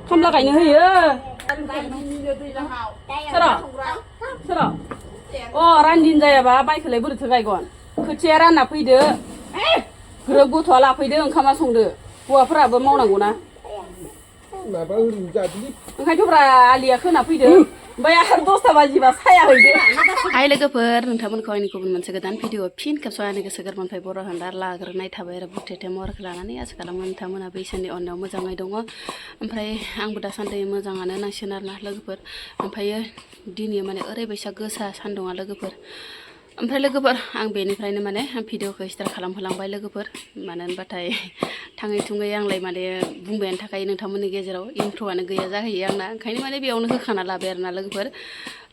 खामला गायनो होयो सोर अ रानदिन जायाबा माइखौलाय बोरैथो गायगोन खोथिया रानना फैदो ग्रोब गथ'आ लाफैदो ओंखामा संदो हौवाफोराबो मावनांगौना ओंखायनोथ' ब्रा आलिया खोना फैदो ओमफ्राय आरो 10ता बाजिबा साया हैदो हाय लोगोफोर नोंथांमोनखौ आंनि गुबुन मोनसे गोदान भिडिअ फिन खेबस' आंनि गोसो गोरबोनिफ्राय बर' होनदा लाग्रोनाय थाबाय आरो बुथेथे महरखौ लानानै आसा खालामो नोंथांमोनाबो इसोरनि अननायाव मोजाङै दङ ओमफ्राय आंबो दासान्दि मोजाङानो नांसिगोन आरोना लोगोफोर ओमफ्रायो दिनै माने ओरैबायसा गोसा सान्दुङा लोगोफोर ओमफ्राय लोगोफोर आं बेनिफ्रायनो माने भिडिअखौ स्टार्ट खालामहोलांबाय लोगोफोर मानो होनबाथाय थाङै थुङै आंलाय माने बुंबायानो थाखायो नोंथांमोननि गेजेराव इन्ट्र'आनो गैया जाहैयो आंना ओंखायनो माने बेयावनो होखाना लाबाय आरोना लोगोफोर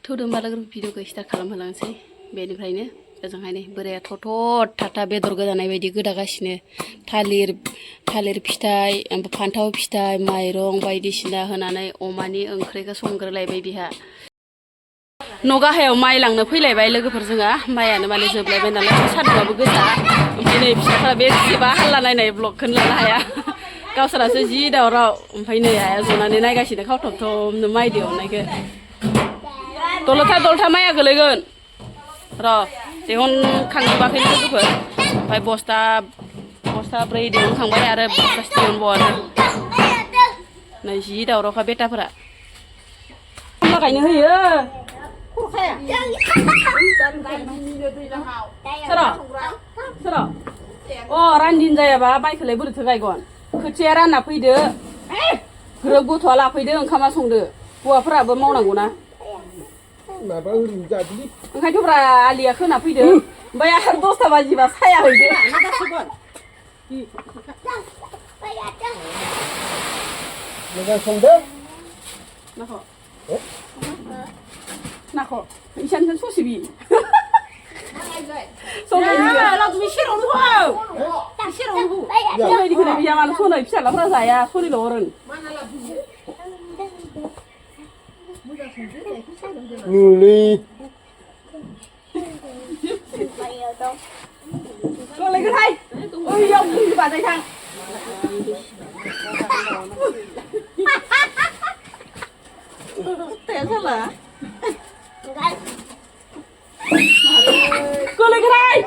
थौदो होमबा लोगोफोर भिडिअखौ स्टार्ट खालामहोलांसै बेनिफ्रायनो ओजोंहाय नै बोराया थथ' थाथा बेदर गोदानाय बायदि गोदागासिनो थालिर फिथाइ ओमफ्राय फान्थाव फिथाइ माइरं बायदिसिना होनानै अमानि ओंख्रिखौ संग्रोलायबाय बिहा न' गाहायाव माइ लांनो फैलायबाय लोगोफोर जोंहा माइयानो माने जोबलायबाय नालाय सान्दुंआबो गोसा ओमफ्राय नै फिसाफोरा बे एसेबा हाल्ला नायनाय ब्लगखौनो लानो हाया गावसोरासो जि दावराव ओमफ्राय नै आइया जनानै नायगासिनो खावथबथबनो माइ दिहुननायखौ दलथा माइया गोलैगोन र' दिहुनखांजोबाखैनो लोगोफोर ओमफ्राय बस्ता 4 दिहुनखांबाय आरो बस्तासे दिहुनबावो नै जि दावरावखा बेटाफोरा खामला गायनो होयो सोर अ रानदिन जायाबा माइखौलाय बोरैथो गायगोन खोथिया रानना फैदो ग्रोब गथ'आ लाफैदो ओंखामा संदो हौवाफोराबो मावनांगौना ओंखायनोथ' ब्रा आलिया खोना फैदो ओमफ्राय आरो 10ता बाजिबा साया हैदो मोजां संदो नाख' इसानखौ ससिबि मानो सनाय फिसालाफ्रा जाया सनिल' अरन मुलि गोलैगोनहाय ओइयाव फुंनि बाजाय थां गोलैगोनहाय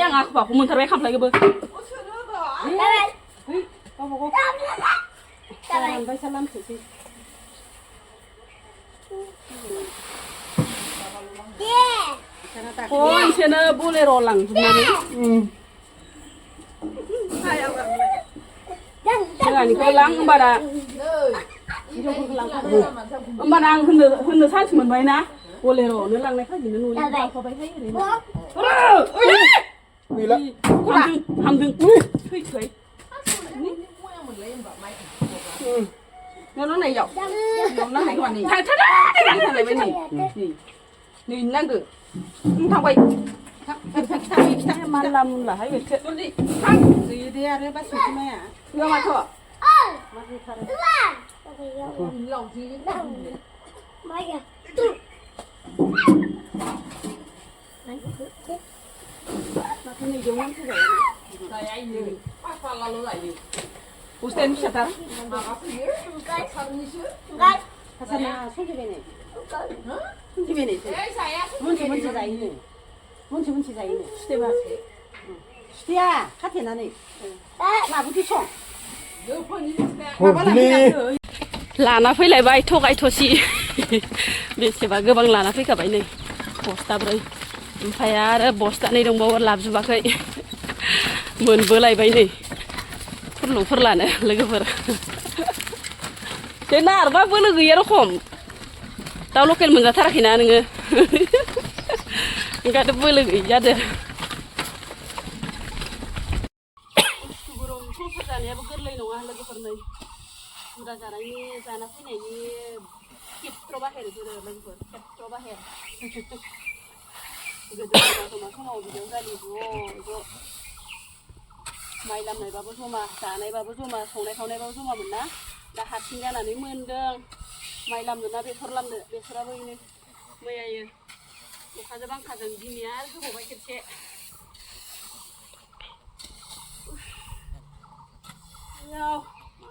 आं आखुबाखौ मोनथारबाय खामफ्लायखौबो खनसेनो बलेर' लांजोबनानै जोंहानिखौ लां होमबाना होमबाना आं होननो चान्स मोनबाय ना बलेर'नो लांनाय खाजिनो न'नि लांफाबायहाय ओरैनो हामदों थैसै नोंनाव नायाव नै नांगो थांबाय मानला मुनलाहाय बेखौ दे आरो बासिनोसै माया माथ' बस्थायानो फिसाथार मोनसे जायोनो सुथेया खाथेनानै लाबोदो सं लाना फैलायबाय थगाय थसि बेसेबा गोबां लाना फैखाबाय नै बस्ता 4 ओमफ्राय आरो बस्तानै दंबावो लाबोजोबाखै मोनबोलायबाय नै फोरलानो लोगोफोर बे नारबा बोलो गैया रखम दाउ लकेल मोनजाथाराखैना नोङो ओंखायनो बोलो गैयि जादों गरम संसार जानायाबो गोरलै नङा लोगोफोर नै बुरजा जाना फैनायनि खेत्र बाहेर लोगोफोर खेत्र बाहेर गोदो जमा समाव बिदियाव जालि ज' माइ लामनायबाबो जमा जानायबाबो जमा संनाय खावनायबाबो जमामोन ना दा हारसिं जानानै मोनदों माइ लामदो ना बेसर लामदो बेसराबो बेनो मैयायो अखाजों बांखाजों दिनै आरो गोबावबाय खेबसे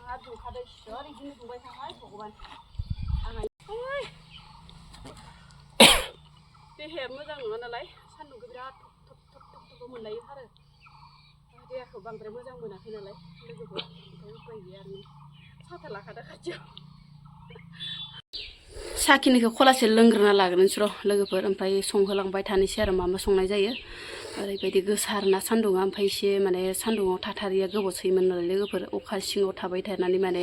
आंहा दुंखादै सोर इदिनो दुंबाय थाहाय भगबान आंहा देहाया मोजां नङा नालाय सान्दुंखौ बिराद थब मोनलायो आरो देहाखौ बांद्राय मोजां मोनाखै नालाय लोगोफोर ओमफ्राय उपाय गैया आरो साथा लाखादो खाथियाव साखिनिखौ खलासे लोंग्रोना लाग्रोनोसै र' लोगोफोर ओमफ्राय संहोलांबाय थानोसै आरो मा संनाय जायो ओरैबायदि गोसा आरोना सान्दुङा ओमफ्राय एसे माने सान्दुङाव थाथारिया गोबावसैमोन नालाय लोगोफोर अखा सिङाव थाबाय थानानै माने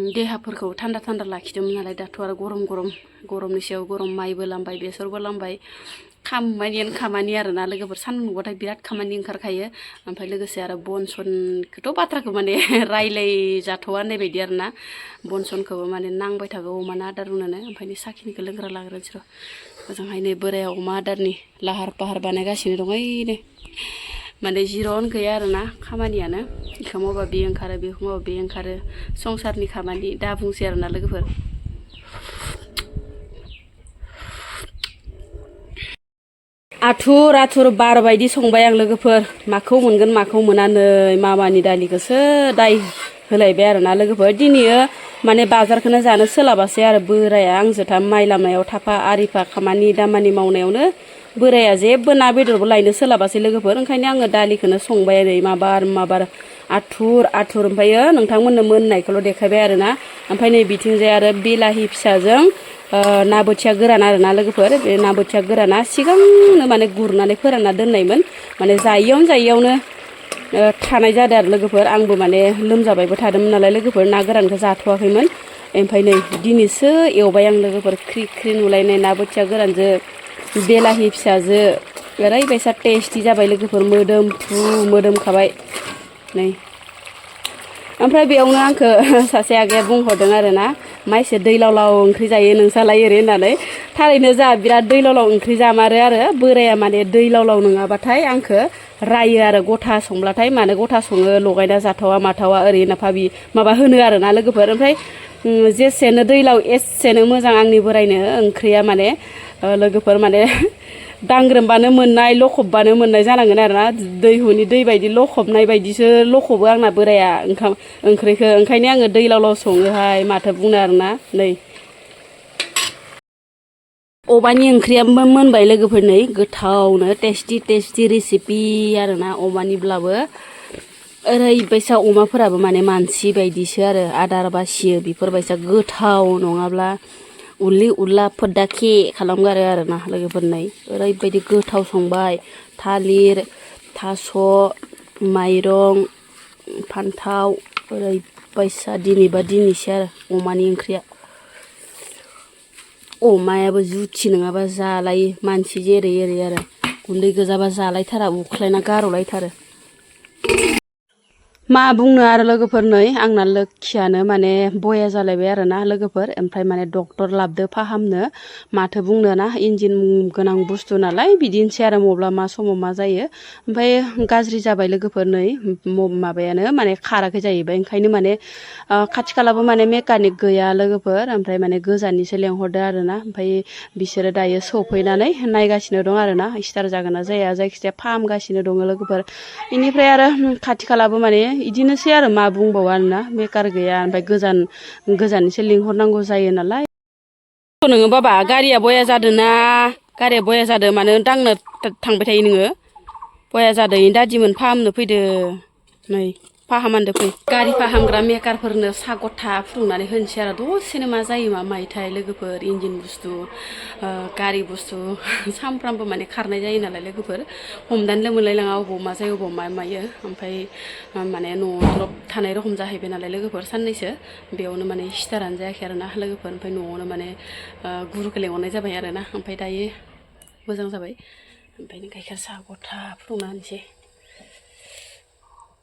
देहाफोरखौ थान्दा लाखिदोंमोन नालाय दाथ' आरो गरमनि सायाव गरम माइबो लामबाय बेसरबो लामबाय खामानि आरोना लोगोफोर सान्दुं नुबाथाय बिराद खामानि ओंखारखायो ओमफ्राय लोगोसे आरो बन सनखौथ' बाथ्राखौ माने रायलायजाथ'आ होननाय बायदि आरोना बन सनखौबो माने नांबाय थागौ अमानो आदार रुनानो ओमफ्राय साखिनिखौ लोंग्रा लाग्रोनोसै र' मोजांहाय नै बोराया अमा आदारनि लाहार फाहार बानायगासिनो दं ओइनो माने जिरन गैया आरोना खामानियानो बेखौ मावबा बे ओंखारो बेखौ मावबा बे ओंखारो संसारनि खामानि दा बुंसै आरोना लोगोफोर आथुर बार बायदि संबाय आं लोगोफोर माखौ मोनगोन माखौ मोना नै मामानि दालिखौसो दाय होलायबाय आरोना लोगोफोर दिनैयो माने बाजारखौनो जानो सोलाबासै आरो बोराया आंजों माइ लामायाव थाफा आरिफा खामानि दामानि मावनायावनो बोराया जेबो ना बेदरबो लायनो सोलाबासै लोगोफोर ओंखायनो आङो दालिखौनो संबाय आरो माबार आथुर ओमफ्रायो नोंथांमोननो मोननायखौल' देखायबाय आरोना ओमफ्राय नै बिथिंजाय आरो बिलाहि फिसाजों ना बोथिया गोरान आरोना लोगोफोर बे ना बोथिया गोराना सिगांनो माने गुरनानै फोरानना दोननायमोन माने जायियावनो थानाय जादों आरो लोगोफोर आंबो माने लोमजाबायबो थादोंमोन नालाय लोगोफोर ना गोरानखौ जाथ'वाखैमोन ओमफ्राय नै दिनैसो एवबाय आं लोगोफोर ख्रि नुलायनाय ना बोथिया गोरानजों बिलाहि फिसाजों ओरैबायसा टेस्टि जाबाय लोगोफोर मोदोमखाबाय नै ओमफ्राय बेयावनो आंखौ सासे आगैया बुंहरदों आरोना माइसे दै लाव ओंख्रि जायो नोंसालाय ओरै होननानै थारैनो जोंहा बिराद दै लाव ओंख्रि जामारो आरो बोराया माने दै लाव नङाबाथाय आंखौ रायो आरो गथा संब्लाथाय मानो गथा सङो लगायना जाथावा माथावा ओरै होनना माबा होनो आरोना लोगोफोर ओमफ्राय जेसेनो दै लाव एसेनो मोजां आंनि बोरायनो ओंख्रिया माने लोगोफोर माने दांग्रोमबानो मोननाय लखबबानो मोननाय जानांगोन आरोना दैहुनि दै बायदि लखबनाय बायदिसो लखबो आंना बोराया ओंख्रिखौ ओंखायनो आङो दै लाव सङोहाय माथो बुंनो आरोना नै अमानि ओंख्रियाबो मोनबाय लोगोफोर नै गोथावनो टेस्टि रेसिपि आरोना अमानिब्लाबो ओरैबायसा अमाफोराबो माने मानसि बायदिसो आरो आदार बासियो बेफोरबायसा गोथाव नङाब्ला उरलि उरला फोदाखे खालामगारो आरोना लोगोफोर नै ओरैबायदि गोथाव संबाय थालिर थास' माइरं फान्थाव ओरैबायसा दिनैसो आरो अमानि ओंख्रिया अमायाबो जुथि नङाबा जालायो मानसि जेरै आरो गुन्दै गोजाबा जालायथारा उख्लायना गार'लायथारो मा बुंनो आरो लोगोफोर नै आंना लोखियानो माने बया जालायबाय आरोना लोगोफोर ओमफ्राय माने डक्टर लाबोदो फाहामनो माथो बुंनो ना इन्जिन गोनां बुस्थु नालाय बिदिनोसै आरो मब्ला मा समाव मा जायो ओमफ्राय गाज्रि जाबाय लोगोफोर नै माबायानो माने खाराखै जाहैबाय ओंखायनो माने खाथि खालाबो माने मेकानिक गैया लोगोफोर ओमफ्राय माने गोजाननिसो लेंहरदो आरोना ओमफ्राय बिसोरो दायो सफैनानै नायगासिनो दं आरोना स्टार जागोन ना जाया जायखिजाया फाहामगासिनो दङ लोगोफोर बेनिफ्राय आरो खाथि खालाबो माने इदिनोसै आरो मा बुंबावो आरोना मेकार गैया ओमफ्राय गोजाननिसो लिंहरनांगौ जायो नालाय नोङो बाबा गारिया बया जादों मानो दांनो थांबाय थायो नोङो बया जादों दादिमोन फाहामनो फैदो नै फाहामानदो फै गारि फाहामग्रा मेकारफोरनो सा गथा फुदुंनानै होनोसै आरो दसेनो मा जायो मा मायोथाय लोगोफोर इन्जिन बुस्थु गारि बुस्थु सामफ्रामबो माने खारनाय जायो नालाय लोगोफोर हमदानोनो मोनलायलाङा अबाव मा जायो अबाव मा मायो ओमफ्राय माने न'आव द्रप थानाय रखम जाहैबाय नालाय लोगोफोर साननैसो बेयावनो माने स्टारानो जायाखै आरोना लोगोफोर ओमफ्राय न'आवनो माने गुरुखौ लेंहरनाय जाबाय आरोना ओमफ्राय दायो मोजां जाबाय ओमफ्राय गाइखेर साहा गथा फुदुंना होनोसै